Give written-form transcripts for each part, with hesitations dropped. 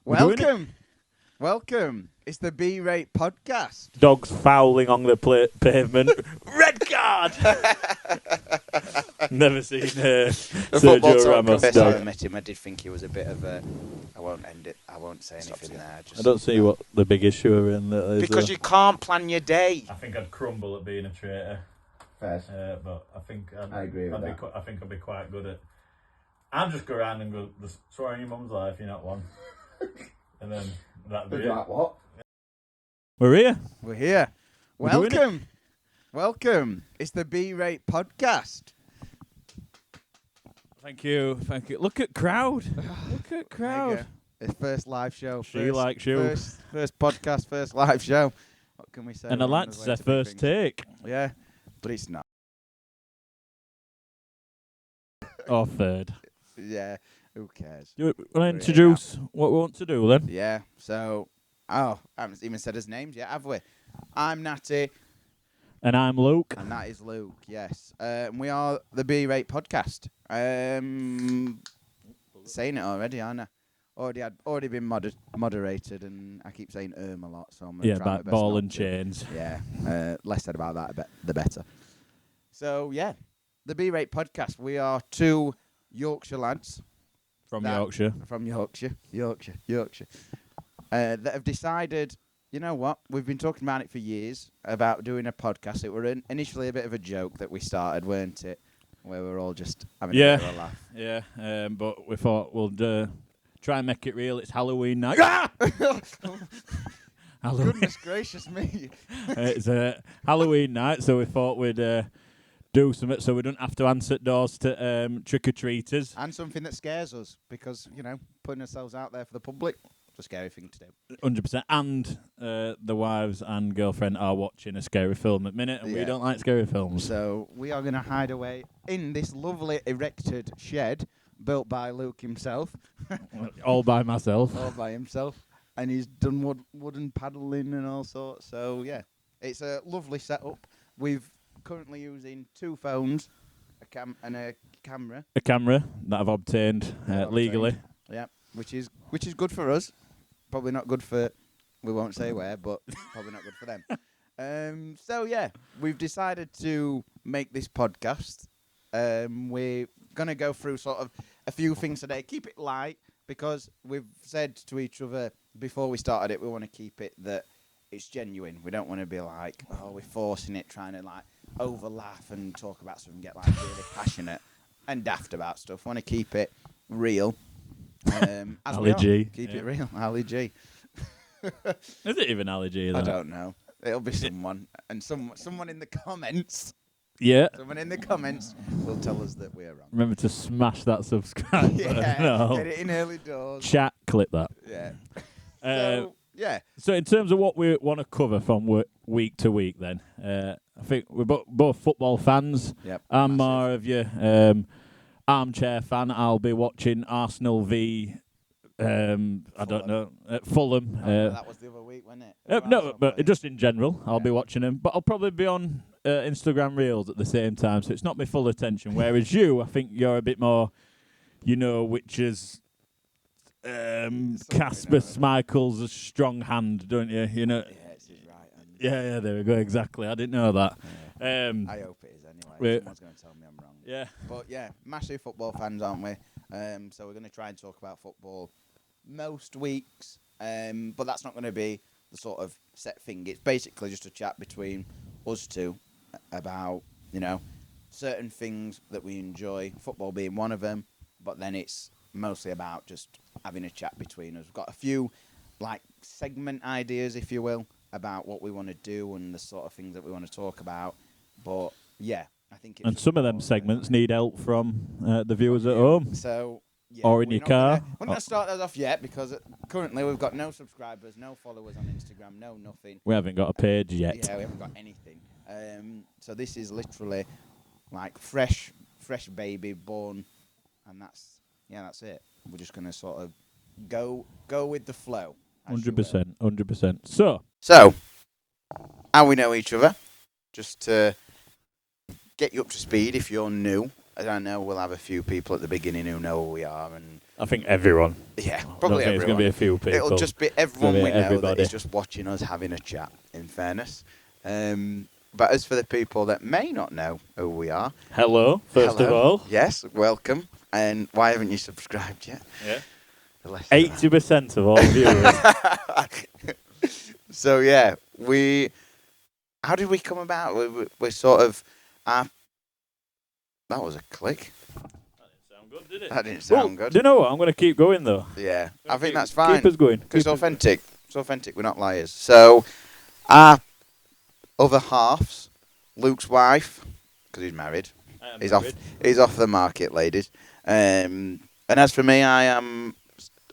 Welcome. It's the B-Rate podcast. Dogs fouling on the pavement. Red card! Never seen Sergio Ramos First time I dog. met him, I did think he was a bit of a... I won't end it. I won't say anything there. I don't see what the big issue in that is. Because you can't plan your day. I think I'd crumble at being a traitor. Fair. But I think I agree with that. I think I'd be quite good at... I'd just go around and go, swear on your mum's life, you're not one. And then that'd be it. Like what? We're here. We're here. We're doing Welcome. It's the B-Rate podcast. Thank you. Look at crowd. Look at crowd. It's first live show. Likes you. First podcast, first live show. What can we say? And I like to say first take. Yeah, but it's not. Or third. Yeah, who cares? Do it. Will I introduce what we want to do then? Yeah, so... I haven't even said his names yet, have we? I'm Natty. And I'm Luke. And that is Luke, yes. We are the B-Rate podcast. Saying it already, aren't I? Already been moderated, and I keep saying a lot, so I'm going to try my best ball not and to. chains. Yeah, less said about that, the better. So, yeah, the B-Rate podcast. We are two Yorkshire lads. From Yorkshire. From Yorkshire. That have decided, you know what, we've been talking about it for years, about doing a podcast. It were initially a bit of a joke that we started, weren't it? Where we're all just having a bit of a laugh. Yeah, but we thought we'll try and make it real. It's Halloween night. Goodness gracious me. It's Halloween night, so we thought we'd do something so we don't have to answer doors to trick-or-treaters. And something that scares us, because, you know, putting ourselves out there for the public, it's a scary thing to do. 100%. And the wives and girlfriend are watching a scary film at the minute, and we don't like scary films. So we are going to hide away in this lovely erected shed built by Luke himself. All by myself. All by himself. And he's done wooden paddling and all sorts. So, yeah, it's a lovely setup. We've currently using 2 phones and a camera. A camera that I've obtained legally. Yeah, which is good for us. Probably not good for, we won't say where, but probably not good for them. So, yeah, we've decided to make this podcast. We're going to go through sort of a few things today. Keep it light, because we've said to each other before we started it, we want to keep it that it's genuine. We don't want to be like, oh, we're forcing it, trying to like over laugh and talk about stuff and get like really passionate and daft about stuff. We want to keep it real. Ali G. Keep it real. Ali G. Is it even Ali G? I don't know. It'll be someone. And someone in the comments. Yeah. Someone in the comments will tell us that we're wrong. Remember to smash that subscribe button. No. Get it in early doors. Chat, clip that. Yeah. So, yeah. So in terms of what we want to cover from week to week then, I think we're both football fans. Yep. I'm more of your armchair fan. I'll be watching Arsenal v... I don't know, Fulham. That was the other week, wasn't it? No, but just in general, I'll be watching them. But I'll probably be on Instagram Reels at the same time, so it's not my full attention. Whereas you, I think you're a bit more, you know, which is Casper Schmeichel's strong hand, don't you? You know. Yeah, it's his right hand. Yeah, there we go. Exactly. I didn't know that. Yeah. I hope it is anyway. Someone's going to tell me I'm wrong. Yeah. But yeah, massive football fans, aren't we? So we're going to try and talk about football most weeks, but that's not going to be the sort of set thing. It's basically just a chat between us two about, you know, certain things that we enjoy, football being one of them, but then it's mostly about just having a chat between us. We've got a few, like, segment ideas, if you will, about what we want to do and the sort of things that we want to talk about, but yeah, I think it's... And some of them segments need help from the viewers at home. So... Yeah, or in your car. We're not going to start those off yet, because currently we've got no subscribers, no followers on Instagram, no nothing. We haven't got a page yet. Yeah, we haven't got anything. So this is literally like fresh baby born, and that's it. We're just going to sort of go with the flow. 100%. So, how we know each other, just to get you up to speed if you're new. I know we'll have a few people at the beginning who know who we are, and I think everyone. yeah, I don't probably think it's going everyone. to be a few people. It'll just be everyone be we know that everybody. is just watching us having a chat, in fairness. But as for the people that may not know who we are, Hello, first of hello. all. Yes, welcome. And why haven't you subscribed yet? Yeah. The less of 80% of all viewers. that. So yeah, how did we come about? We're sort of, that was a click. Sound good, did it? That didn't sound good. Do you know what? I'm going to keep going though. Yeah, I think that's fine. Keep us going. Because it's authentic. It's authentic. We're not liars. So, our other halves, Luke's wife, because he's married, he's off the market, ladies. And as for me, I am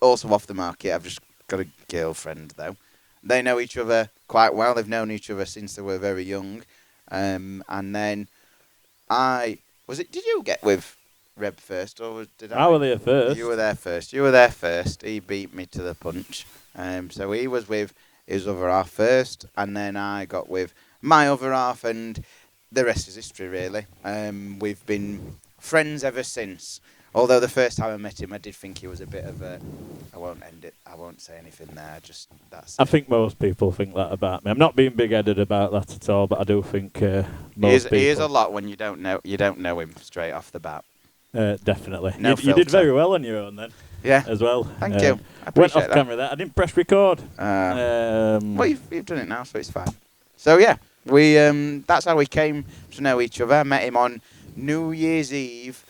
also off the market. I've just got a girlfriend, though. They know each other quite well. They've known each other since they were very young. And then did you get with Reb first, or did I? I was there first. You were there first. You were there first. He beat me to the punch. So he was with his other half first, and then I got with my other half, and the rest is history, really. We've been friends ever since. Although the first time I met him, I did think he was a bit of a... I won't say anything there. I think most people think that about me. I'm not being big-headed about that at all, but I do think most people... He is a lot when you don't know him straight off the bat. Definitely. No you did very well on your own then. Yeah. As well. Thank you. I Went appreciate off camera there. I didn't press record. Well, you've done it now, so it's fine. So yeah, we that's how we came to know each other. Met him on New Year's Eve.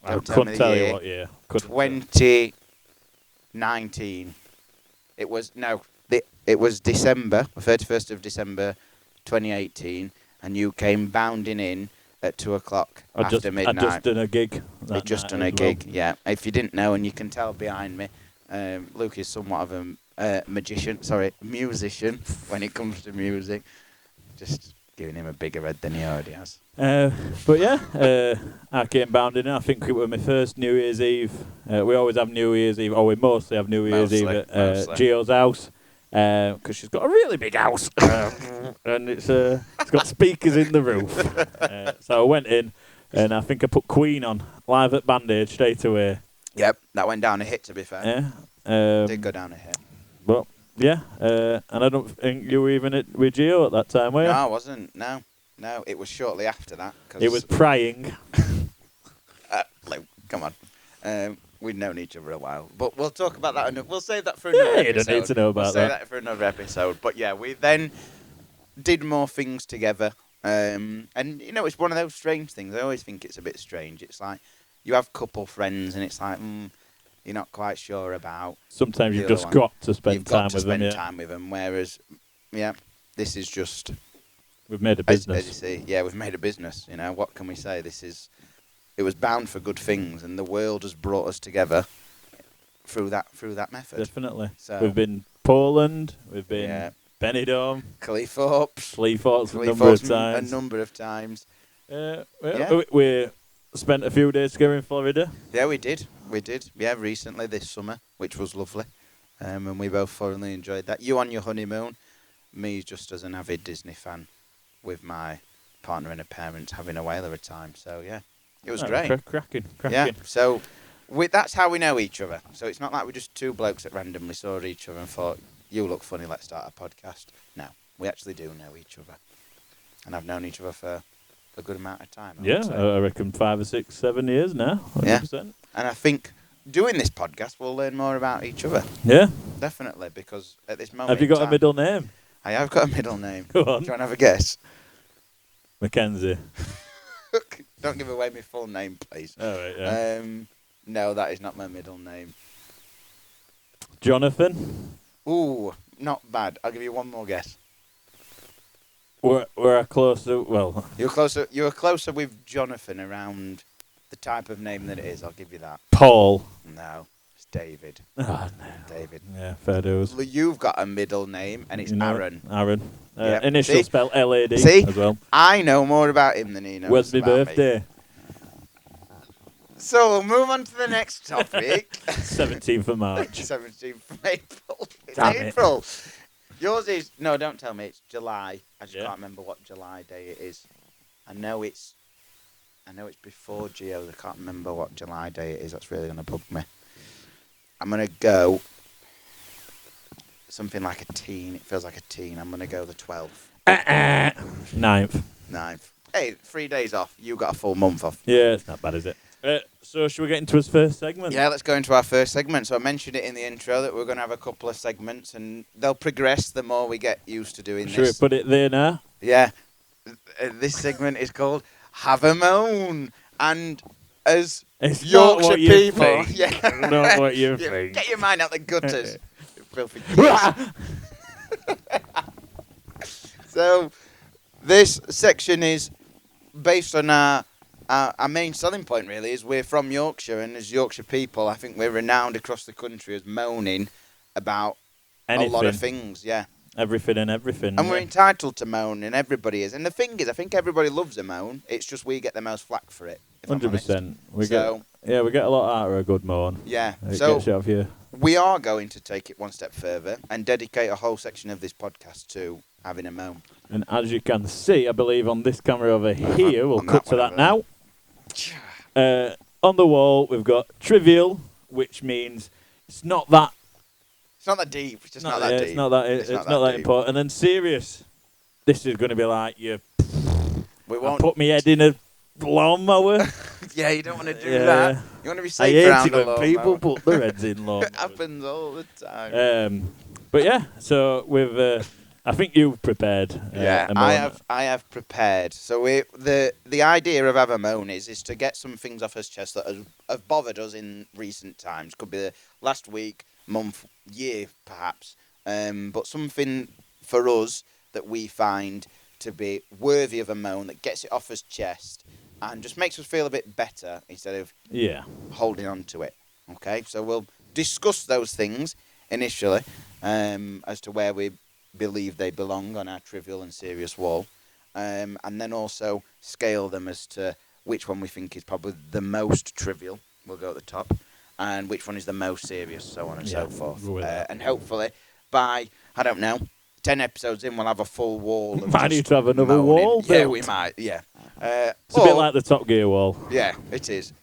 I couldn't tell you what year. 2019. It was December, the 31st of December, 2018, and you came bounding in at 2:00 after midnight. I'd just done a gig. I'd just done a gig, yeah. If you didn't know, and you can tell behind me, Luke is somewhat of a musician when it comes to music. Just giving him a bigger head than he already has. But yeah, I came bounding in. I think it was my first New Year's Eve. We always have New Year's Eve, or we mostly have New Year's Eve at Gio's house. Because she's got a really big house. And it's got speakers in the roof. So I went in, and I think I put Queen on, live at Bandage, straight away. Yep, that went down a hit, to be fair. Yeah. Did go down a hit. But, yeah, and I don't think you were even with Gio at that time, were you? No, I wasn't. No, it was shortly after that. It was prying. Luke, come on. We'd known each other a while, but we'll talk about that. We'll save that for another episode. You don't need to know about We'll save that for another episode. But yeah, we then did more things together. And, it's one of those strange things. I always think it's a bit strange. It's like you have couple friends and it's like, you're not quite sure about. Sometimes you've just got to spend time with them. You've got to spend time with them. Whereas, yeah, this is just... We've made a business. As you see, yeah, we've made a business. What can we say? It was bound for good things, and the world has brought us together through that method. Definitely. So we've been Poland. We've been Benidorm. Cleethorpes a number of times. We spent a few days together in Florida. Yeah, we did. Yeah, recently this summer, which was lovely, and we both thoroughly enjoyed that. You on your honeymoon, me just as an avid Disney fan, with my partner and her parents having a whale of a time. So yeah. It was great. Cracking. Yeah, so that's how we know each other. So it's not like we're just two blokes that randomly saw each other and thought, you look funny, let's start a podcast. No, we actually do know each other. And I've known each other for a good amount of time. I reckon 5 or 6, 7 years now. 100%. Yeah, and I think doing this podcast, we'll learn more about each other. Yeah. Definitely, because at this moment Have you got a middle name? I have got a middle name. Go on. Do you want to have a guess? Mackenzie. Don't give away my full name, please. All right, yeah. No, that is not my middle name. Jonathan. Ooh, not bad. I'll give you one more guess. We're close to, well... You were closer with Jonathan around the type of name that it is, I'll give you that. Paul. No, it's David. Oh, no. David. Yeah, fair dues. Well, you've got a middle name, and it's Aaron. Aaron. Yep. Initial spell LAD as well. I know more about him than he knows When's my about birthday? Me. So we'll move on to the next topic. 17th of March. 17th of April. It's Damn April. Yours is... No, don't tell me. It's July. I just Yeah. can't remember what July day it is. I know it's I know it's before Geo's. I can't remember what July day it is. That's really going to bug me. I'm going to go something like a teen. It feels like a teen. I'm going to go the 12th. 9th. Hey, 3 days off. You got a full month off. Yeah, it's not bad, is it? So should we get into his first segment? Yeah, let's go into our first segment. So I mentioned it in the intro that we're going to have a couple of segments, and they'll progress the more we get used to doing Should this. we put it there now? Yeah. This segment is called Have a Moan. And as It's Yorkshire not what you people... think. Yeah. Not what you think. Get your mind out the gutters. Filthy So, this section is based on our main selling point, really, is we're from Yorkshire, and as Yorkshire people, I think we're renowned across the country as moaning about Anything. a lot of things, yeah. Everything and everything. And we're entitled to moan, and everybody is. And the thing is, I think everybody loves a moan. It's just we get the most flack for it. 100%. We get a lot out of a good moan. Yeah. It So gets you off you. we are going to take it one step further and dedicate a whole section of this podcast to having a moan. And as you can see, I believe on this camera over here, we'll cut to that now. On the wall, we've got trivial, which means it's not that. It's not that deep. It's just not that deep. It's not that important. And then serious. This is going to be like you. We won't put my head in a lawnmower. Yeah, you don't want to do that. You want to be safe I around hate the it when people lawnmower. put their heads in lawnmowers. It happens all the time. But yeah, so we've. I think you've prepared. Yeah, a moan. I have prepared. So the idea of have a moan is to get some things off his chest that have bothered us in recent times. Could be the last week, month, year, perhaps. But something for us that we find to be worthy of a moan that gets it off his chest and just makes us feel a bit better instead of holding on to it. Okay, so we'll discuss those things initially as to where we believe they belong on our trivial and serious wall, and then also scale them as to which one we think is probably the most trivial. We'll go at the top, and which one is the most serious, so on and so forth. And hopefully by, I don't know, 10 episodes in, we'll have a full wall. Of might need to have another wall built. Yeah, we might, yeah. It's a bit like the Top Gear wall. Yeah, it is.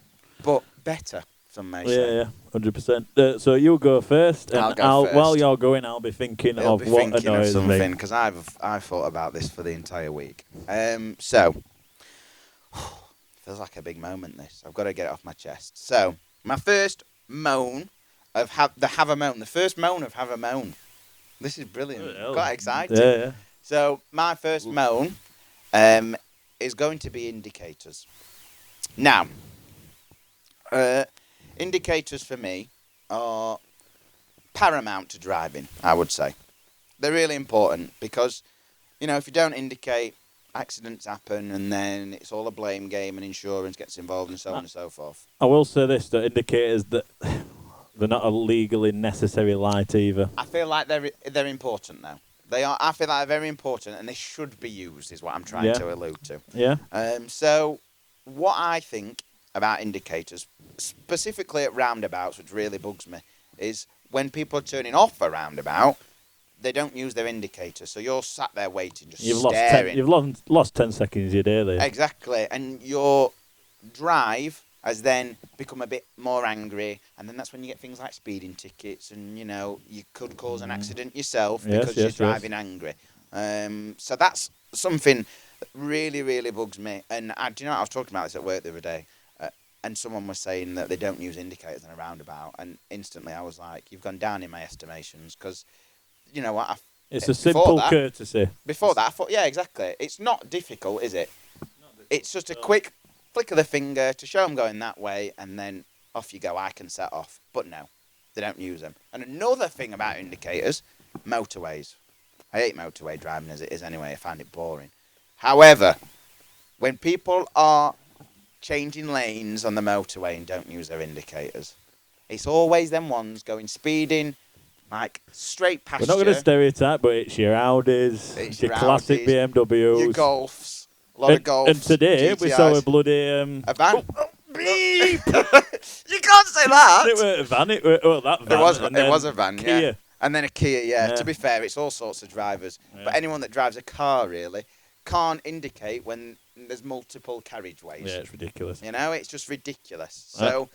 But better, some may say. Yeah, 100%. So you'll go first, and I'll go first. While you're going, I'll be thinking of what annoys me. Because I've thought about this for the entire week. So, feels like a big moment, this. I've got to get it off my chest. So, my first moan of have a moan. The first moan of have a moan. This is brilliant. Got excited. Yeah. So, my first moan is going to be indicators. Now, indicators for me are paramount to driving, I would say. They're really important because, if you don't indicate, accidents happen and then it's all a blame game and insurance gets involved and so on and so forth. I will say this, that indicators, that they're not a legally necessary light either. I feel like they're important now. They are. I feel like they're very important and they should be used is what I'm trying to allude to. Yeah. So what I think about indicators, specifically at roundabouts, which really bugs me, is when people are turning off a roundabout, they don't use their indicator. So you're sat there waiting, just staring. You've lost 10 seconds of your day there. Exactly. And your drive has then become a bit more angry. And then that's when you get things like speeding tickets. And, you could cause an accident yourself because you're driving angry. So that's something that really, really bugs me. And I was talking about this at work the other day. And someone was saying that they don't use indicators in a roundabout. And instantly I was like, you've gone down in my estimations. Because, you know what? It's a simple courtesy. Before that, I thought, yeah, exactly. It's not difficult, is it? It's just a quick flick of the finger to show them going that way. And then off you go. I can set off. But no, they don't use them. And another thing about indicators, motorways. I hate motorway driving as it is anyway. I find it boring. However, when people are changing lanes on the motorway and don't use their indicators, it's always them ones going speeding, like straight past you. We're not going to stereotype, but it's your Audis, it's your classic BMWs, your Golfs, a lot of Golfs. And today GTIs. we saw a bloody a van. Beep! You can't say that. It weren't a van. That van. It was a van. Kia. Yeah. And then a Kia. Yeah. To be fair, it's all sorts of drivers. Yeah. But anyone that drives a car really can't indicate when and there's multiple carriageways. Yeah, it's ridiculous. You know, it's just ridiculous. So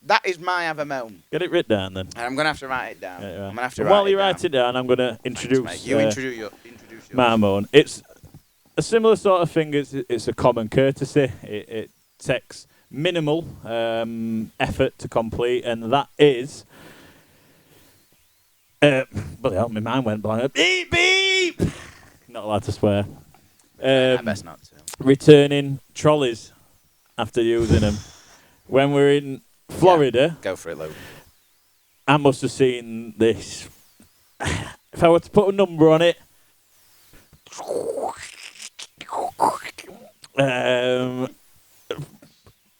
that is my have a moan. Get it written down then. And I'm going to have to write it down. Yeah, I'm going to have to while you write it down, I'm going to introduce. Thanks, mate. You introduce yours. My moan. It's a similar sort of thing. It's a common courtesy. It takes minimal effort to complete, and that is. But my mind went blank. Beep beep. Not allowed to swear. I best not to. Returning trolleys after using them. When we're in Florida, go for it, Luke. I must have seen this. If I were to put a number on it,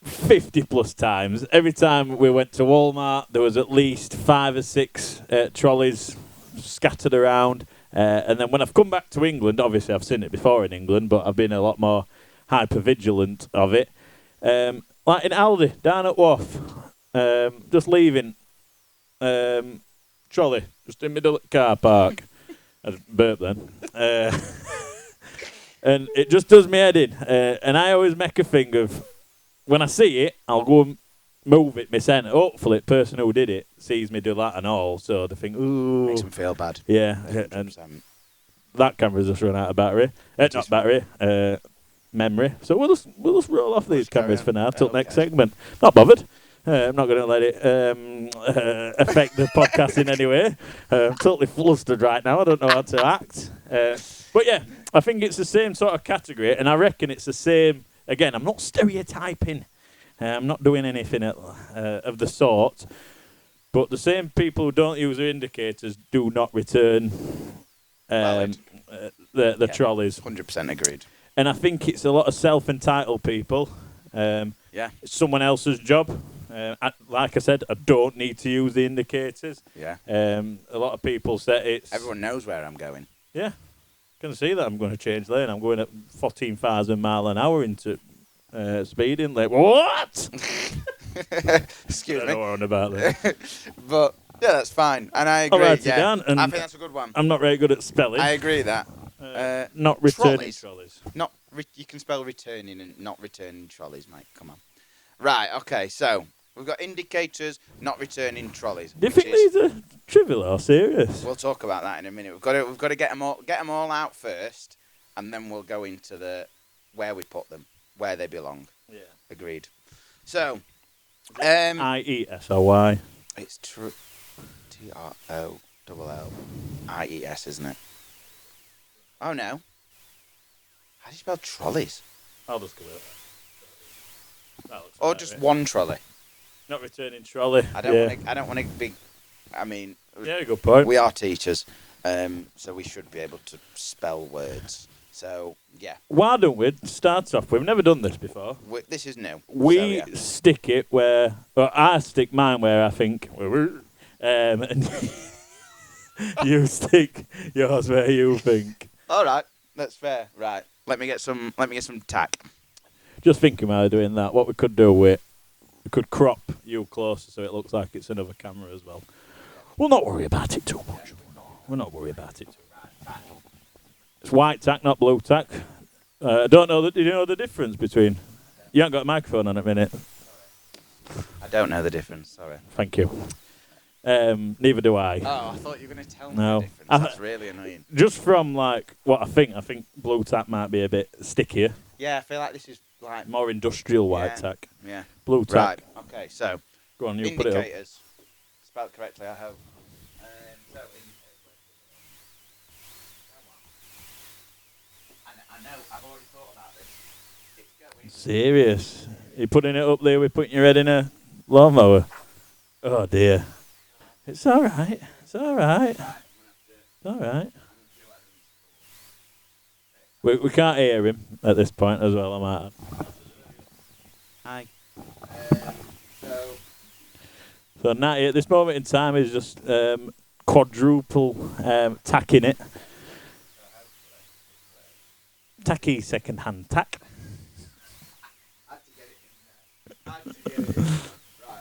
50 plus times. Every time we went to Walmart, there was at least 5 or 6 trolleys scattered around. And then when I've come back to England, obviously I've seen it before in England, but I've been a lot more hyper-vigilant of it. Like in Aldi, down at Wharf, just leaving, trolley, just in the middle of the car park. I burped then. And it just does me head in. And I always make a thing of, when I see it, I'll go and move it myself. Hopefully the person who did it sees me do that and all, so they think, ooh. Makes them feel bad. Yeah, 100%. And that camera's just run out of battery. Not battery, memory. So we'll just roll off these cameras for now till next segment. Not bothered. I'm not going to let it affect the podcast in any way. I'm totally flustered right now. I don't know how to act. But yeah, I think it's the same sort of category, and I reckon it's the same. Again, I'm not stereotyping. I'm not doing anything of the sort. But the same people who don't use their indicators do not return the trolleys. 100% agreed. And I think it's a lot of self-entitled people. It's someone else's job. Like I said, I don't need to use the indicators. Yeah. A lot of people say it's... Everyone knows where I'm going. Yeah. Can see that I'm going to change lane. I'm going at 14,000 mile an hour into speeding. Like, what? Excuse me. I don't know what I'm about there. But, yeah, that's fine. And I agree. I'll write it down, and I think that's a good one. I'm not very good at spelling. I agree that. Not returning trolleys. You can spell returning and not returning trolleys, mate. Come on. Right, okay, so we've got indicators, not returning trolleys. Do you think these are trivial or serious? We'll talk about that in a minute. We've got to get them all out first, and then we'll go into where we put them, where they belong. Yeah. Agreed. So, IESOY. It's TROLLIES, isn't it? Oh no. How do you spell trolleys? I'll just go with it. Or just one trolley. Not returning trolley. I don't want to be. I mean. Yeah, good point. We are teachers, so we should be able to spell words. So yeah. Why don't we start off? We've never done this before. This is new. We stick it where, or I stick mine where I think, and you stick yours where you think. All right, that's fair. Right, let me get some tack. Just thinking while I'm doing that, what we could do we could crop you closer so it looks like it's another camera as well. We'll not worry about it too much. We'll not worry about it. It's white tack, not blue tack. I don't know. Do you know the difference between? You haven't got a microphone on at the minute. I don't know the difference. Sorry. Thank you. Neither do I. Oh, I thought you were going to tell me the difference. That's really annoying. Just from like what I think blue tack might be a bit stickier. Yeah, I feel like this is like more industrial white tack. Yeah. Blue tack. Right. Okay. So. Go on. You indicators. Put it up. Spelled correctly, I hope. So I know. I've already thought about this. It's going. Serious? You putting it up there with putting your head in a lawnmower? Oh dear. It's all right. It's all right. It's all right. We can't hear him at this point as well, I might add. Hi. So Natty at this moment in time is just quadruple tacking it. Tacky second-hand tack. Had to get it in there. Right,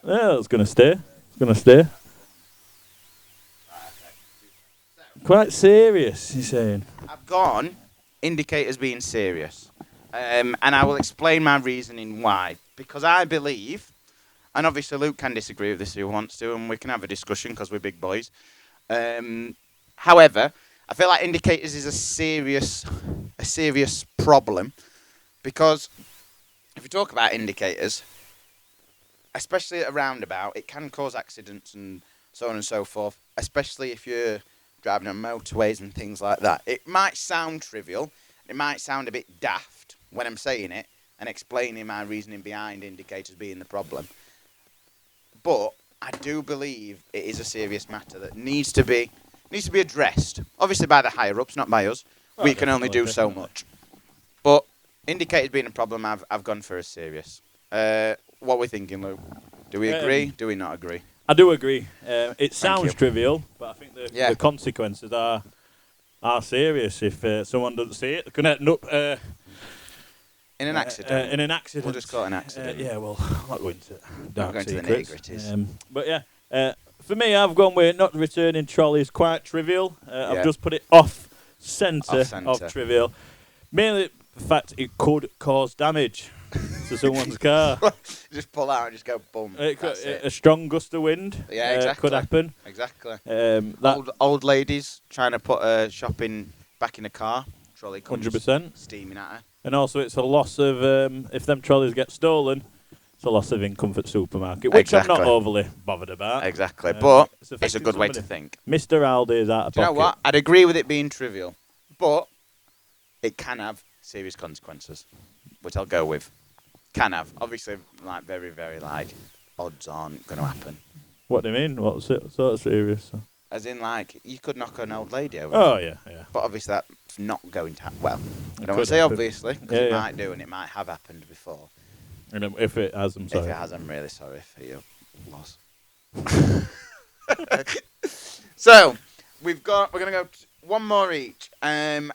okay. Yeah, it's going to stay. It's going to stay. Right, okay. Quite serious, you're saying. I've gone indicators being serious. And I will explain my reasoning why. Because I believe, and obviously Luke can disagree with this if he wants to, and we can have a discussion because we're big boys. However, I feel like indicators is a serious problem, because if we talk about indicators, especially at a roundabout, it can cause accidents and so on and so forth, especially if you're driving on motorways and things like that. It might sound trivial, it might sound a bit daft when I'm saying it and explaining my reasoning behind indicators being the problem, but I do believe it is a serious matter that needs to be addressed. Obviously by the higher ups, not by us. Oh, We can only do so much. But indicators being a problem, I've gone for a serious. What are we thinking, Luke? Do we agree? Do we not agree? I do agree. It sounds you. trivial, but I think the consequences are serious. If someone doesn't see it, they can end up in an accident. In an accident. We'll just call it an accident. Yeah, well, I'm not going to dark going secrets. to the nitty-gritties. But yeah, for me, I've gone with not returning trolleys quite trivial. Yeah. I've just put it off centre of trivial. Mainly the fact it could cause damage to someone's car. Just pull out and just go boom. A strong gust of wind could happen. Exactly. Old ladies trying to put a shopping back in a car. Trolley comes 100%. steaming at her. And also it's a loss of, if them trolleys get stolen, it's a loss of income for the supermarket, which I'm not overly bothered about. Exactly, but it's a good way to think. Mr. Aldi is out of pocket. Do you know what? I'd agree with it being trivial, but it can have serious consequences, which I'll go with. Can have. Obviously, like very, very odds aren't going to happen. What do you mean? What's it sort of serious? As in, you could knock an old lady over. Oh, yeah. But obviously that's not going to happen. Well, I don't want to say obviously, because it might do, and it might have happened before. And if it has, I'm sorry. If it has, I'm really sorry for your loss. So, we're going to go one more each. And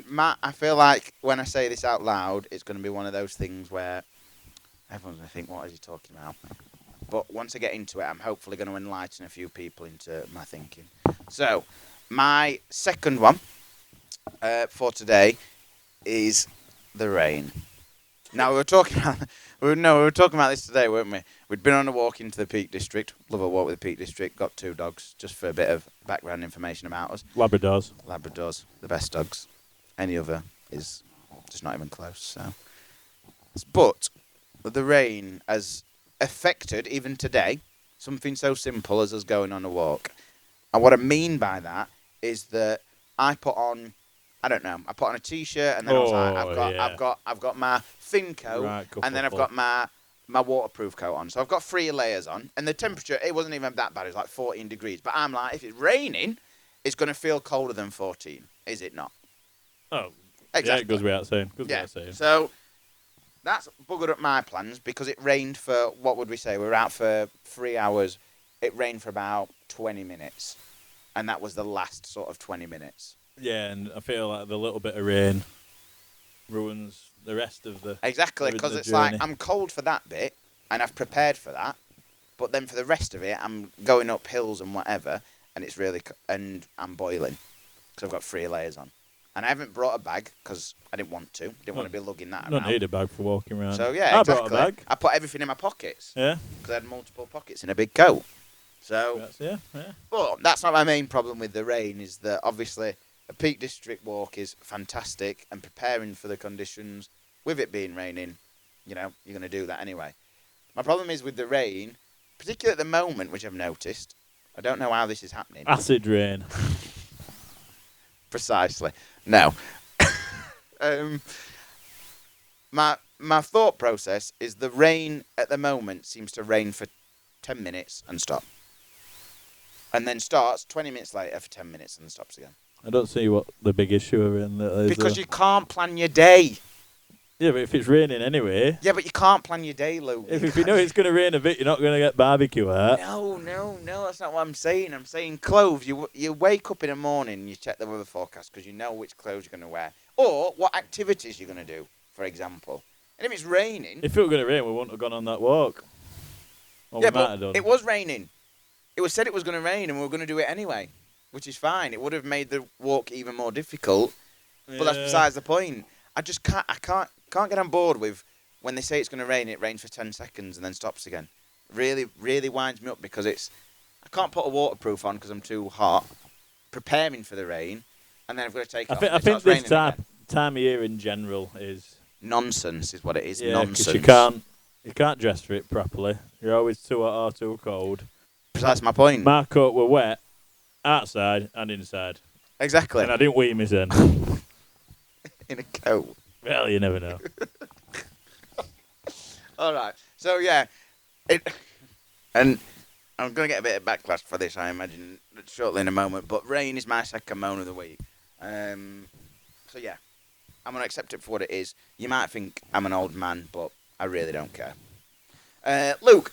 Matt, I feel like when I say this out loud, it's going to be one of those things where everyone's going to think, what is he talking about? But once I get into it, I'm hopefully going to enlighten a few people into my thinking. So, my second one for today is the rain. Now, we were talking about this today, weren't we? We'd been on a walk into the Peak District. Love a walk with the Peak District. Got 2 dogs, just for a bit of background information about us. Labradors, the best dogs. Any other is just not even close. So, but the rain has affected, even today, something so simple as us going on a walk. And what I mean by that is that I put on a t-shirt, and then I was like, I've got my thin coat, and then I've got my waterproof coat on. So I've got 3 layers on, and the temperature, it wasn't even that bad. It was like 14 degrees. But I'm like, if it's raining, it's going to feel colder than 14, is it not? Oh, exactly. Yeah, it goes without saying. So that's buggered up my plans, because it rained for, what would we say? We were out for 3 hours. It rained for about 20 minutes. And that was the last sort of 20 minutes. Yeah, and I feel like the little bit of rain ruins the rest of the Exactly, because it's journey. like I'm cold for that bit, and I've prepared for that, but then for the rest of it, I'm going up hills and whatever, and it's really, and I'm boiling, because I've got 3 layers on. And I haven't brought a bag, because I didn't want to. Didn't want to be lugging that around. Don't need a bag for walking around. So, yeah, exactly. I brought a bag. I put everything in my pockets. Yeah. Because I had multiple pockets in a big coat. So, yeah. But that's not my main problem with the rain, is that obviously a Peak District walk is fantastic, and preparing for the conditions, with it being raining, you're going to do that anyway. My problem is with the rain, particularly at the moment, which I've noticed. I don't know how this is happening. Acid rain. Precisely. No. My thought process is the rain at the moment seems to rain for 10 minutes and stop. And then starts 20 minutes later for 10 minutes and then stops again. I don't see what the big issue is. Because you can't plan your day. Yeah, but if it's raining anyway... Yeah, but you can't plan your day, Luke. If you know it's going to rain a bit, you're not going to get barbecue out. No, that's not what I'm saying. I'm saying clothes. You wake up in the morning and you check the weather forecast because you know which clothes you're going to wear. Or what activities you're going to do, for example. And if it's raining... If it were going to rain, we wouldn't have gone on that walk. Or yeah, but it was raining. It was said it was going to rain and we were going to do it anyway, which is fine. It would have made the walk even more difficult. But that's besides the point. I just can't get on board with when they say it's going to rain. It rains for 10 seconds and then stops again. Really, really winds me up because I can't put a waterproof on because I'm too hot. Preparing for the rain, and then I've got to take it off. I think this time of year in general is nonsense. Is what it is. Yeah, nonsense. You can't dress for it properly. You're always too hot or too cold. That's my point. My coat were wet outside and inside. Exactly. And I didn't wee myself. In a coat. Well, you never know. All right. So yeah, and I'm gonna get a bit of backlash for this, I imagine, shortly in a moment. But rain is my second moan of the week. So yeah, I'm gonna accept it for what it is. You might think I'm an old man, but I really don't care. Luke,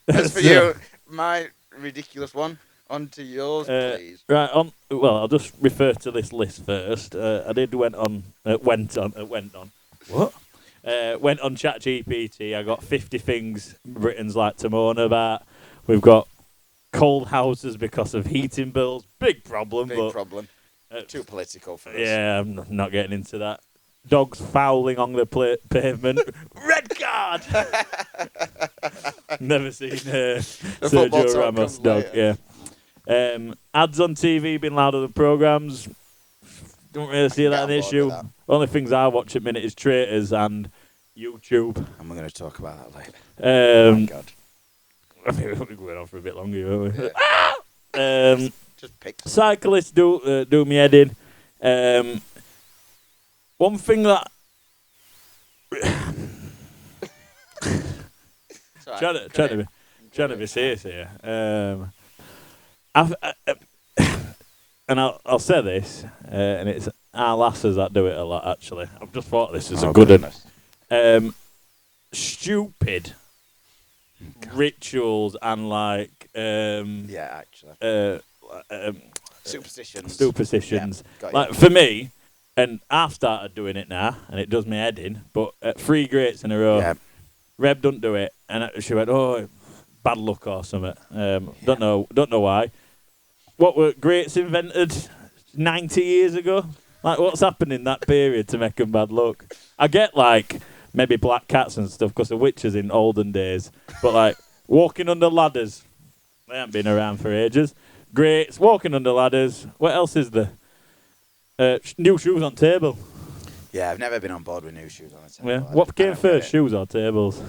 as for you, my ridiculous one. On to yours, please. Right. Well, I'll just refer to this list first. I went on. What? Went on ChatGPT. I got 50 things Britons like to moan about. We've got cold houses because of heating bills. Big problem. Big problem. Too political for us. Yeah, I'm not getting into that. Dogs fouling on the pavement. Red card! Never seen Sergio Ramos' dog. Yeah. Ads on TV being louder than programmes. Don't really see that an issue. Only things I watch at minute is Traitors and YouTube. And we're going to talk about that later. Oh my God. I think we're going on for a bit longer, won't we? Yeah. Just pick. Cyclists do me head in. One thing that trying to be serious here. And I'll say this, and it's our lasses that do it a lot. Actually, I've just thought this is a good one. Stupid rituals and superstitions. Yeah, like for me, and I've started doing it now, and it does me head in. But 3 greats in a row, Reb don't do it, and she went, "Oh, bad luck or something." Don't know why. What were greats invented 90 years ago? Like, what's happened in that period to make them bad luck? I get maybe black cats and stuff because of witches in olden days, but walking under ladders, they haven't been around for ages. Greats, walking under ladders. What else is there? New shoes on table. Yeah, I've never been on board with new shoes on a table. Yeah. What came first, shoes or tables?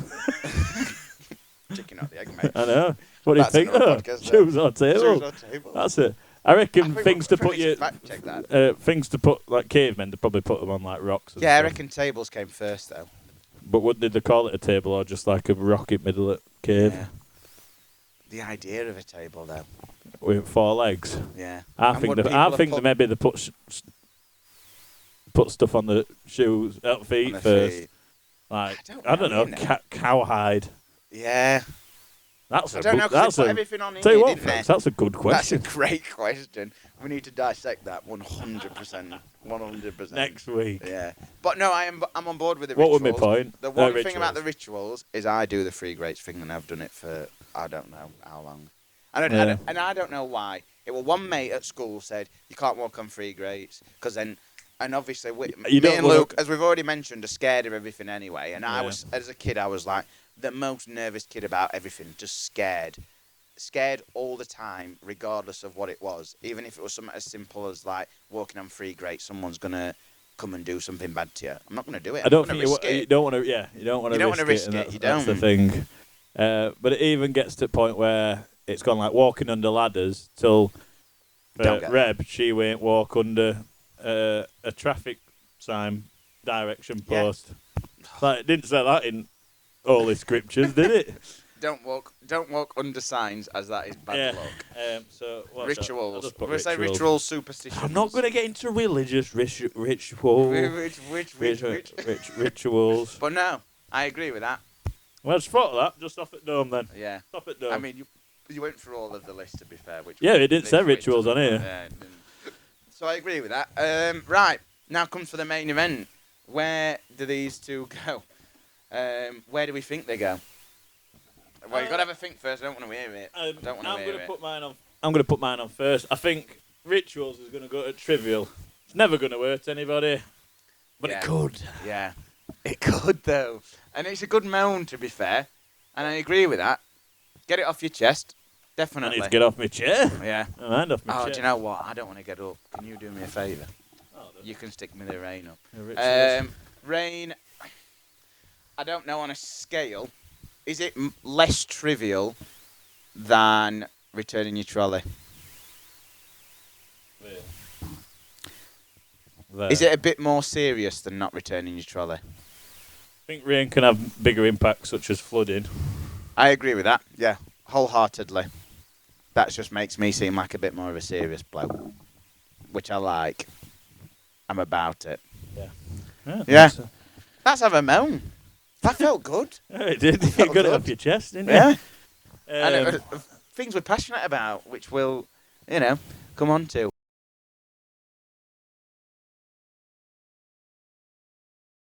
Chicken or the egg, mate. I know. What do you think? Shoes or tables? Shoes or tables. That's it. I reckon things to put things to put cavemen, they probably put them on rocks. Yeah, I reckon tables came first though. But what did they call it, a table or just a rocket middle of cave? Yeah. The idea of a table though. With 4 legs. Yeah. I think maybe they put stuff on the shoes, feet first. I don't know, cowhide. Yeah. That's I don't know, because they put everything on in here, didn't they? That's a good question. That's a great question. We need to dissect that 100%. 100%. Next week. Yeah. But no, I'm on board with the rituals. What was my point? The one thing about the rituals is I do the 3 greats thing, and I've done it for I don't know how long. I don't know why. It was one mate at school said, you can't walk on 3 greats, because then... And obviously, me and Luke, as we've already mentioned, are scared of everything anyway. And I was, as a kid, I was the most nervous kid about everything, just scared. Scared all the time, regardless of what it was. Even if it was something as simple as, walking on 3 greats, someone's going to come and do something bad to you. I'm not going to do it. I don't think you don't want to, you don't want to risk it. You don't. That's the thing. But it even gets to the point where it's gone walking under ladders till Reb, she won't walk under... a traffic sign direction post. It didn't say that in all the scriptures, did it? Don't walk under signs, as that is bad luck. So rituals. We're say rituals, superstitions. I'm not going to get into religious rituals. Rituals. But no, I agree with that. Well, just thought of that. Just off at Dome then. Yeah. Stop at Dome. I mean, you went through all of the list, to be fair. It didn't say rituals on here. Yeah, so I agree with that. Right, now comes for the main event. Where do these two go? Where do we think they go? Well, you've got to have a think first. I don't want to hear it. I'm going to put mine on first. I think rituals is going to go to trivial. It's never going to hurt anybody. But Yeah. it could. Yeah. It could, though. And it's a good moan, to be fair. And I agree with that. Get it off your chest. I Definitely. need to get off my chair. Yeah. My hand off my Oh, chair. do you know what? I don't want to get up. Can you do me a favour? Oh, You can stick me the rain up. Richard. Rain, I don't know on a scale. Is it less trivial than returning your trolley? There. Is it a bit more serious than not returning your trolley? I think rain can have bigger impacts, such as flooding. I agree with that. Yeah, wholeheartedly. That just makes me seem like a bit more of a serious bloke, which I like. I'm about it. Yeah. Yeah. Let's have a moan. That felt good. Yeah, it did. You Felt got it good. off your chest, didn't you? Yeah. And Um, things we're passionate about, which we'll, come on to.